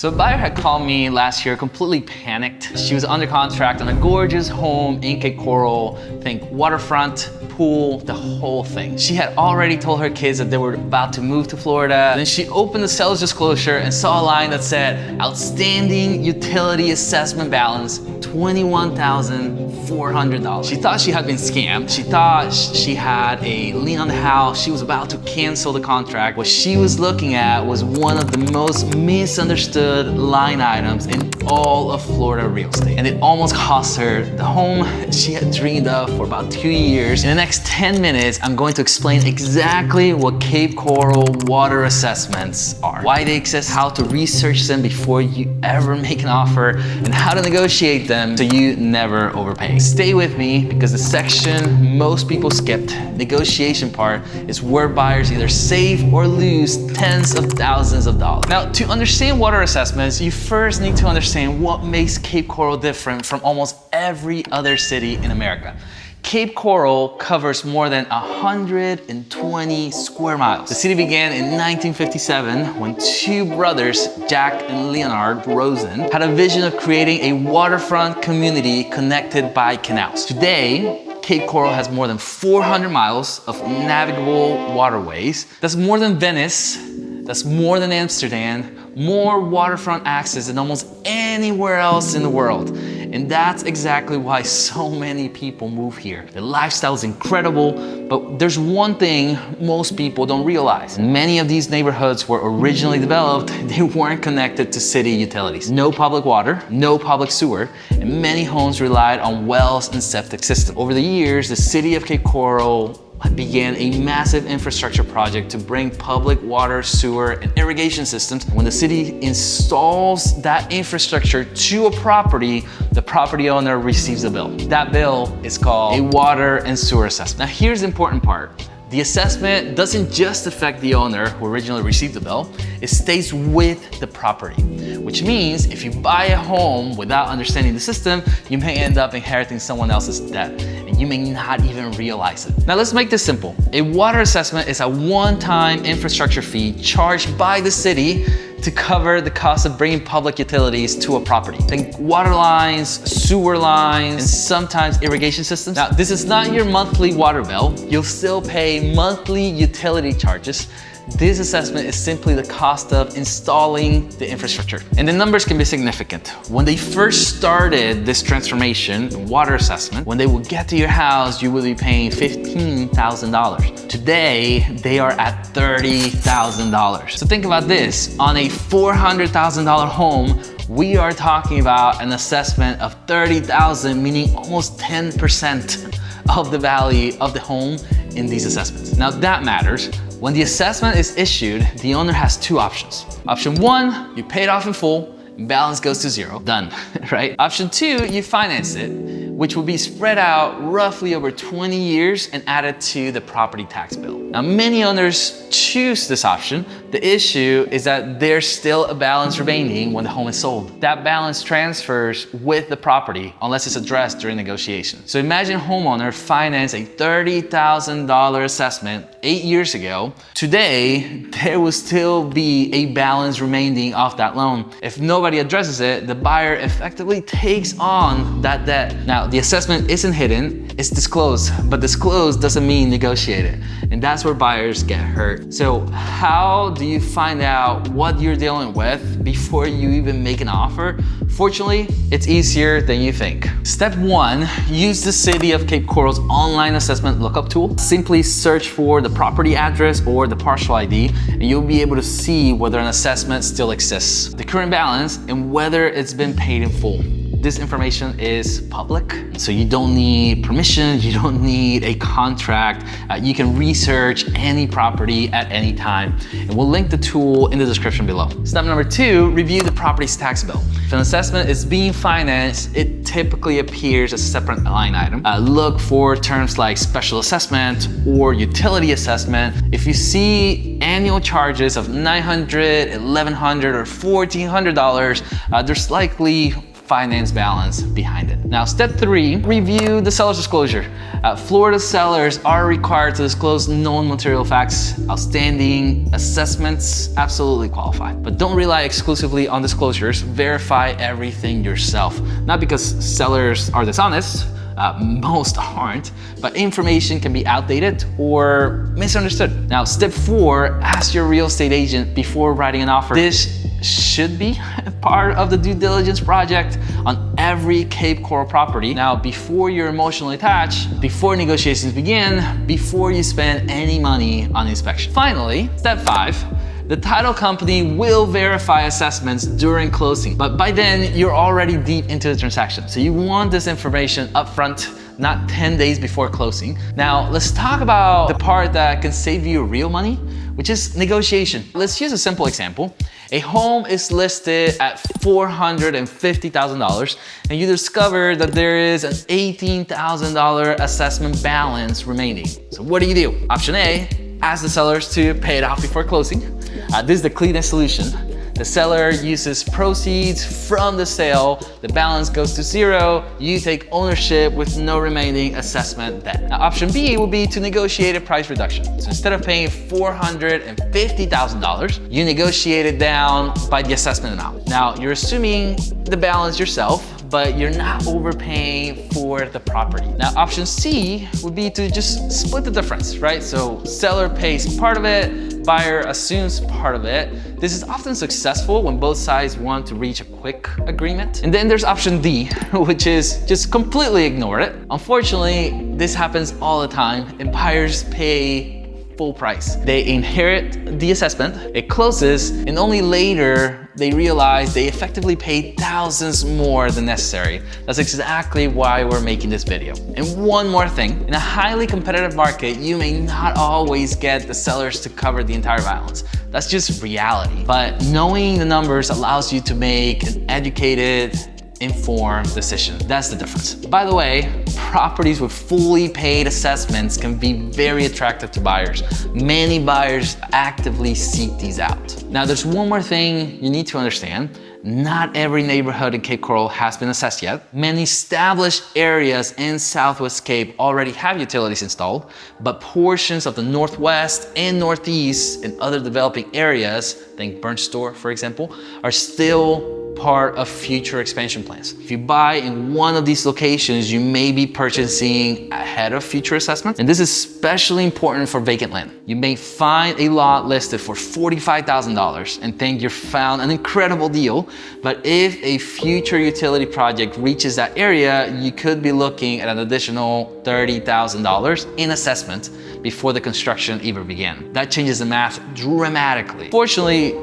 So a buyer had called me last year completely panicked. She was under contract on a gorgeous home in Cape Coral, think waterfront, pool, the whole thing. She had already told her kids that they were about to move to Florida. Then she opened the seller's disclosure and saw a line that said, outstanding utility assessment balance, $21,400. She thought she had been scammed. She thought she had a lien on the house. She was about to cancel the contract. What she was looking at was one of the most misunderstood line items in all of Florida real estate. And it almost cost her the home she had dreamed of for about 2 years. In the next 10 minutes, I'm going to explain exactly what Cape Coral water assessments are, why they exist, how to research them before you ever make an offer, and how to negotiate them so you never overpay. Stay with me because the section most people skipped, negotiation part, is where buyers either save or lose tens of thousands of dollars. Now, to understand water assessments, you first need to understand what makes Cape Coral different from almost every other city in America. Cape Coral covers more than 120 square miles. The city began in 1957 when two brothers, Jack and Leonard Rosen, had a vision of creating a waterfront community connected by canals. Today, Cape Coral has more than 400 miles of navigable waterways. That's more than Venice, that's more than Amsterdam, more waterfront access than almost anywhere else in the world. And that's exactly why so many people move here. The lifestyle is incredible, but there's one thing most people don't realize. Many of these neighborhoods were originally developed, they weren't connected to city utilities. No public water, no public sewer, and many homes relied on wells and septic systems. Over the years, the city of Cape Coral began a massive infrastructure project to bring public water, sewer, and irrigation systems. When the city installs that infrastructure to a property, the property owner receives a bill. That bill is called a water and sewer assessment. Now here's the important part. The assessment doesn't just affect the owner who originally received the bill, it stays with the property. Which means if you buy a home without understanding the system, you may end up inheriting someone else's debt, and you may not even realize it. Now let's make this simple. A water assessment is a one-time infrastructure fee charged by the city to cover the cost of bringing public utilities to a property. Think water lines, sewer lines, and sometimes irrigation systems. Now, this is not your monthly water bill. You'll still pay monthly utility charges. This assessment is simply the cost of installing the infrastructure. And the numbers can be significant. When they first started this transformation, the water assessment, when they would get to your house, you will be paying $15,000. Today, they are at $30,000. So think about this, on a $400,000 home, we are talking about an assessment of $30,000, meaning almost 10% of the value of the home in these assessments. Now that matters. When the assessment is issued, the owner has two options. Option one, you pay it off in full, and balance goes to zero, done, right? Option two, you finance it, which will be spread out roughly over 20 years and added to the property tax bill. Now, many owners choose this option. The issue is that there's still a balance remaining when the home is sold. That balance transfers with the property unless it's addressed during negotiation. So imagine a homeowner financed a $30,000 assessment 8 years ago. Today, there will still be a balance remaining off that loan. If nobody addresses it, the buyer effectively takes on that debt. Now, the assessment isn't hidden, it's disclosed, but disclosed doesn't mean negotiated. And that's where buyers get hurt. So how do you find out what you're dealing with before you even make an offer? Fortunately, it's easier than you think. Step one, use the City of Cape Coral's online assessment lookup tool. Simply search for the property address or the parcel ID, and you'll be able to see whether an assessment still exists, the current balance, and whether it's been paid in full. This information is public, so you don't need permission, you don't need a contract. You can research any property at any time. And we'll link the tool in the description below. Step number two, review the property's tax bill. If an assessment is being financed, it typically appears as a separate line item. Look for terms like special assessment or utility assessment. If you see annual charges of $900, $1,100, or $1,400, there's likely finance balance behind it. Now, step 3, review the seller's disclosure. Florida sellers are required to disclose known material facts. Outstanding assessments absolutely qualify. But don't rely exclusively on disclosures. Verify everything yourself. Not because sellers are dishonest, most aren't, but information can be outdated or misunderstood. Now, step 4, ask your real estate agent before writing an offer. This should be part of the due diligence project on every Cape Coral property. Now, before you're emotionally attached, before negotiations begin, before you spend any money on inspection. Finally, step 5, the title company will verify assessments during closing, but by then you're already deep into the transaction. So you want this information upfront, not 10 days before closing. Now, let's talk about the part that can save you real money, which is negotiation. Let's use a simple example. A home is listed at $450,000 and you discover that there is an $18,000 assessment balance remaining. So what do? Option A, ask the sellers to pay it off before closing. This is the cleanest solution. The seller uses proceeds from the sale, the balance goes to 0, you take ownership with no remaining assessment debt. Now, option B would be to negotiate a price reduction. So instead of paying $450,000, you negotiate it down by the assessment amount. Now, you're assuming the balance yourself, but you're not overpaying for the property. Now, option C would be to just split the difference, right? So seller pays part of it, buyer assumes part of it. This is often successful when both sides want to reach a quick agreement. And then there's option D, which is just completely ignore it. Unfortunately, this happens all the time and buyers pay full price. They inherit the assessment, it closes, and only later they realize they effectively paid thousands more than necessary. That's exactly why we're making this video. And one more thing, in a highly competitive market, you may not always get the sellers to cover the entire balance. That's just reality. But knowing the numbers allows you to make an educated, informed decision. That's the difference. By the way, properties with fully paid assessments can be very attractive to buyers. Many buyers actively seek these out. Now, there's one more thing you need to understand. Not every neighborhood in Cape Coral has been assessed yet. Many established areas in Southwest Cape already have utilities installed, but portions of the Northwest and Northeast and other developing areas, think Burnt Store, for example, are still part of future expansion plans. If you buy in one of these locations, you may be purchasing ahead of future assessments. And this is especially important for vacant land. You may find a lot listed for $45,000 and think you found an incredible deal. But if a future utility project reaches that area, you could be looking at an additional $30,000 in assessment before the construction even began. That changes the math dramatically. Fortunately,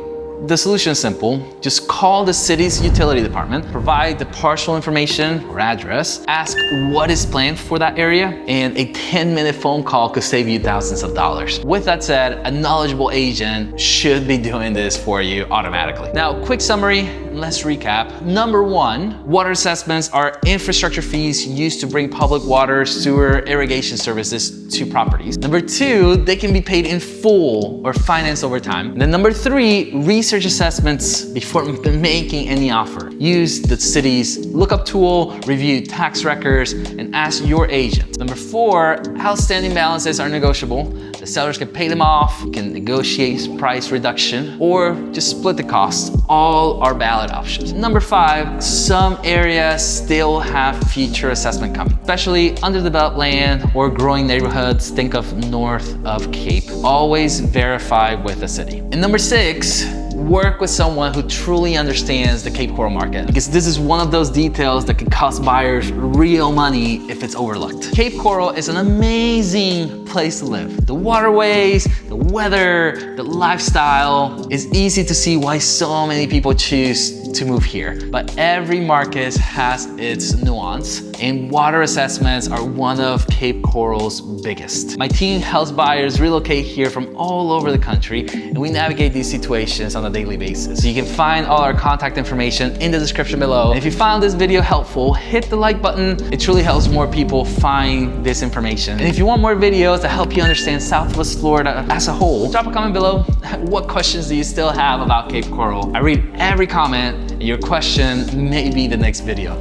the solution is simple. Just call the city's utility department, provide the partial information or address, ask what is planned for that area, and a 10-minute phone call could save you thousands of dollars. With that said, a knowledgeable agent should be doing this for you automatically. Now, quick summary, let's recap. Number 1, water assessments are infrastructure fees used to bring public water, sewer, irrigation services to properties. Number 2, they can be paid in full or financed over time. And then number 3, research assessments before making any offer. Use the city's lookup tool, review tax records, and ask your agent. Number 4, outstanding balances are negotiable. The sellers can pay them off, can negotiate price reduction, or just split the cost. All are valid options. Number 5, some areas still have future assessment coming, especially underdeveloped land or growing neighborhoods. Think of north of Cape. Always verify with the city. And number 6, work with someone who truly understands the Cape Coral market, because this is one of those details that can cost buyers real money if it's overlooked. Cape Coral is an amazing place to live. The waterways, the weather, the lifestyle. It's easy to see why so many people choose to move here. But every market has its nuance, and water assessments are one of Cape Coral's biggest. My team helps buyers relocate here from all over the country, and we navigate these situations on a daily basis. So you can find all our contact information in the description below. And if you found this video helpful, hit the like button. It truly helps more people find this information. And if you want more videos to help you understand Southwest Florida as a whole, drop a comment below. What questions do you still have about Cape Coral? I read every comment, and your question may be the next video.